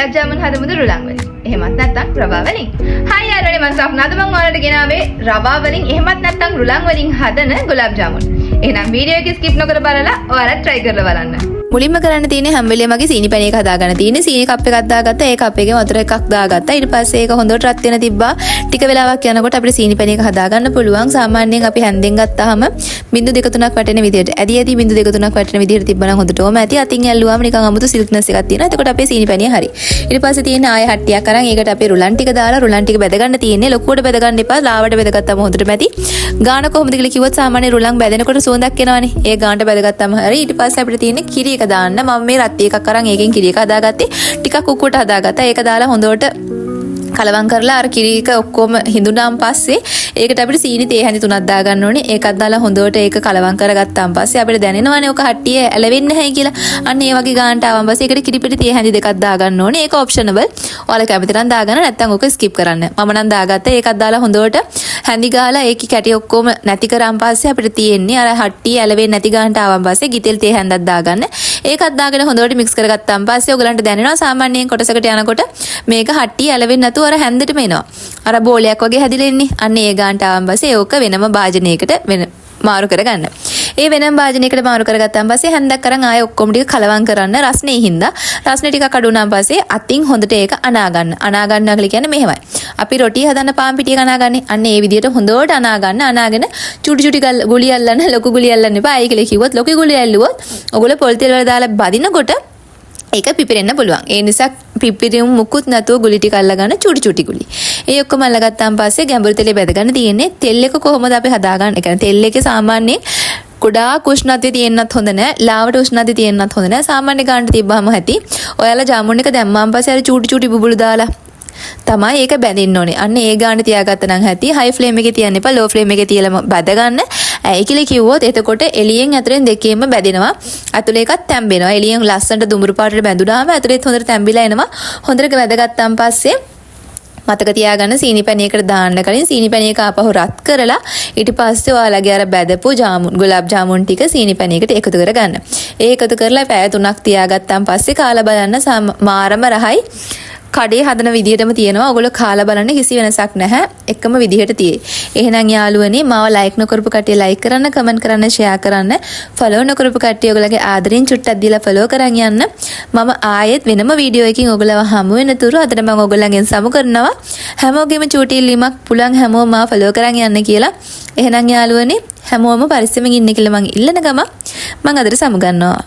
ගුලාබ් ජාමුන් හදමුද රුලන් වලින්. එහෙමත් නැත්නම් රවා වලින්. හායි යාළුවනේ මම සෆ්නාද මම ඔයාලට ගෙනාවේ රවා වලින් එහෙමත් නැත්නම් රුලන් වලින් හදන ගුලාබ් ජාමුන්. එහෙනම් වීඩියෝ එක ස්කිප් නොකර බලලා ඔයාලත් try කරලා බලන්න. මුලින්ම කරන්න තියෙන්නේ හැම වෙලේම වගේ සීනි පැණි එක හදාගන්න තියෙන්නේ. සීනි කප් එකක් දාගත්තා. ඒ කප් එකේ වතුර එකක් දාගත්තා. ඊට පස්සේ ඒක හොඳට රත් වෙන තිබ්බා. ටික වෙලාවක් යනකොට අපිට සීනි පැණි එක හදාගන්න පුළුවන්. සාමාන්‍යයෙන් අපි හැන්දෙන් ගත්තාම බිංදු 2-3ක් වැටෙන විදිහට. ඇදී බිංදු 2-3ක් වැටෙන විදිහට තිබ්බනම් හොඳටම ඇති. අතින් ඇල්ලුවාම නිකන් අමුතු සිල්ක්නස් එකක් තියෙනවා. එතකොට අපේ සීනි පැණිය හරි. ඊට පස්සේ තියෙන ආයෙ හට්ටියක් අරන් ඒකට අපේ රුලන් ටික දාලා රුලන් ටික බෙද ගන්න තියෙන්නේ. ලොකුවට බෙද ගන්න එපා. ලාවට බෙදගත්තාම හොඳට මැති. ගාන කොහොමද කියලා කිව්වොත් සාමාන්‍ය රුලන් බෙදෙනකොට සුවඳක් එනවනේ. ඒ ගානට බෙදගත්තාම හරි. ඊට පස්සේ අපිට තියෙන්නේ කිරි එක දාන්න. මම මේ රත්ති එකක් අරන් ඒකෙන් කිරි එක හදාගත්තේ. ටිකක් උක්කුවට හදාගත්තා. ඒක දාලා හොඳට කලවම් කරලා අර කිරි එක ඔක්කොම හිඳුනාන් පස්සේ ඒකට අපිට සීනි තේ හැඳි 3ක් දාගන්න ඕනේ. ඒකත් දාලා හොඳට ඒක කලවම් කරගත්තාන් පස්සේ අපිට දැනෙනවනේ ඔක හට්ටිය ඇලවෙන්නේ නැහැ කියලා. අන්න ඒ වගේ ගානට ආවම පස්සේ ඒකට කිරි පිටි තේ හැඳි දෙකක් දාගන්න ඕනේ. ඒක ඔප්ෂනබල්. ඔයාලා කැමති නම් දාගන්න නැත්නම් ඔක ස්කිප් කරන්න. මම නම් දාගත්තා. ඒකත් දාලා හොඳට හැඳි ගාලා ඒකේ කැටි ඔක්කොම නැති කරාන් පස්සේ අපිට තියෙන්නේ අර හට්ටිය ඇලවෙන්නේ නැති ගානට ආවම පස්සේ ගිතෙල් තේ හැඳක් දාගන්න. ඒකත් දාගෙන හොඳට මික්ස් කරගත්තාන් පස්සේ ඔයගලන්ට දැනෙනවා සාමාන්‍යයෙන් කොටසකට යනකොට මේක හට්ටිය ඇලවෙන්නේ නැතුව අර හැන්දටම එනවා. අර බෝලයක් වගේ හැදිලා ඉන්නේ. අන්න ඒ ගානට ආවම පස්සේ ඕක වෙනම භාජනයකට මාරු කරගන්න. ඒ වෙනම භාජනයකට මාරු කරගත්තාන් පස්සේ හැන්දක් අරන් ආයෙ ඔක්කොම ටික කලවම් කරන්න රස්නේ හින්දා. රස්නේ ටිකක් අඩු වුණාන් පස්සේ අතින් හොඳට ඒක අනා ගන්න. අනා ගන්නවා කියලා කියන්නේ මෙහෙමයි. අපි රොටිය හදන්න පාන් පිටියක අනාගන්නේ. අන්න ඒ විදිහට හොඳට අනා ගන්න. අනාගෙන චුටි චුටි ගුලි අල්ලන්න, ලොකු ගුලි අල්ලන්න එපා. අය කියලා කිව්වොත් ලොකු ගුලි ඇල්ලුවොත් ඔයගොල්ලෝ පොල් තෙල් වල දාලා බදිනකොට ඒක පිපිරෙන්න පුළුවන්. ඒ නිසා පිපිරීම මුකුත් නැතුව ගුලි ටික අල්ලගන්න චුටි චුටි ගුලි. ඒ ඔක්කොම අල්ලගත්තාන් පස්සේ ගැඹුරු තෙලේ බැදගන්න තියෙන්නේ. තෙල් එක කොහොමද අපි හදාගන්නේ? ඒ කියන්නේ තෙල් එකේ සාමාන්‍යයෙන් ගොඩාක් උෂ්ණත්වය තියෙන්නත් හොඳ නැහැ. ලාවට උෂ්ණත්වය තියෙන්නත් හොඳ නැහැ. සාමාන්‍ය ගානට තිබ්බම ඇති. ඔයාලා ජාමුන් එක දැම්මාන් පස්සේ අර චුටි චුටි බුබුලු දාලා තමයි ඒක බැඳින්න ඕනේ. අන්න ඒ ගාන තියාගත්ත නම් ඇති. හයි ෆ්ලේම් එකේ තියන්න එපා. ලෝ ෆ්ලේම් එකේ තියලා බැද ගන්න. ඇයි කියලා කිව්වොත් එතකොට එළියෙන් ඇතුලෙන් දෙකේම බැදෙනවා. ඇතුලේ එකත් තැම්බෙනවා. එළියෙන් ලස්සනට දුඹුරු පාටට බැඳුනාම ඇතුලේත් හොඳට තැම්බිලා එනවා. හොඳට වැදගත්තාන් පස්සේ මතක තියාගන්න සීනි පැණියකට දාන්න කලින් සීනි පැණියක ආපහු රත් කරලා ඊට පස්සේ ඔයාලගේ අර බැදපු ජාමුන් ගුලාබ් ජාමුන් ටික සීනි පැණියකට එකතු කරගන්න. ඒ එකතු කරලා පැය 3ක් තියාගත්තාන් පස්සේ කාලා බලන්න මාරම රහයි. කඩේ හදන විදිහටම තියෙනවා. ඔයගොල්ලෝ කාලා බලන්න කිසි වෙනසක් නැහැ. එකම විදිහට තියෙයි. එහෙනම් යාළුවනේ මාව ලයික් නොකරපු කට්ටිය ලයික් කරන්න, කමෙන්ට් කරන්න, ෂෙයා කරන්න. ෆලෝ නොකරපු කට්ටිය ඔයගොල්ලෝගේ ආදරෙන් චුට්ටක් දීලා ෆලෝ කරන් යන්න. මම ආයෙත් වෙනම වීඩියෝ එකකින් ඔයගොල්ලව හමු වෙන තුරු අදට මම ඔයගොල්ලන්ගෙන් සමු කරනවා. හැමෝගෙම චූටි ඉල්ලීමක් පුළුවන් හැමෝම මාව ෆලෝ කරන් යන්න කියලා. එහෙනම් යාළුවනේ හැමෝම පරිස්සමෙන් ඉන්න කියලා මම ඉල්ලන ගම මම අදට සමු ගන්නවා.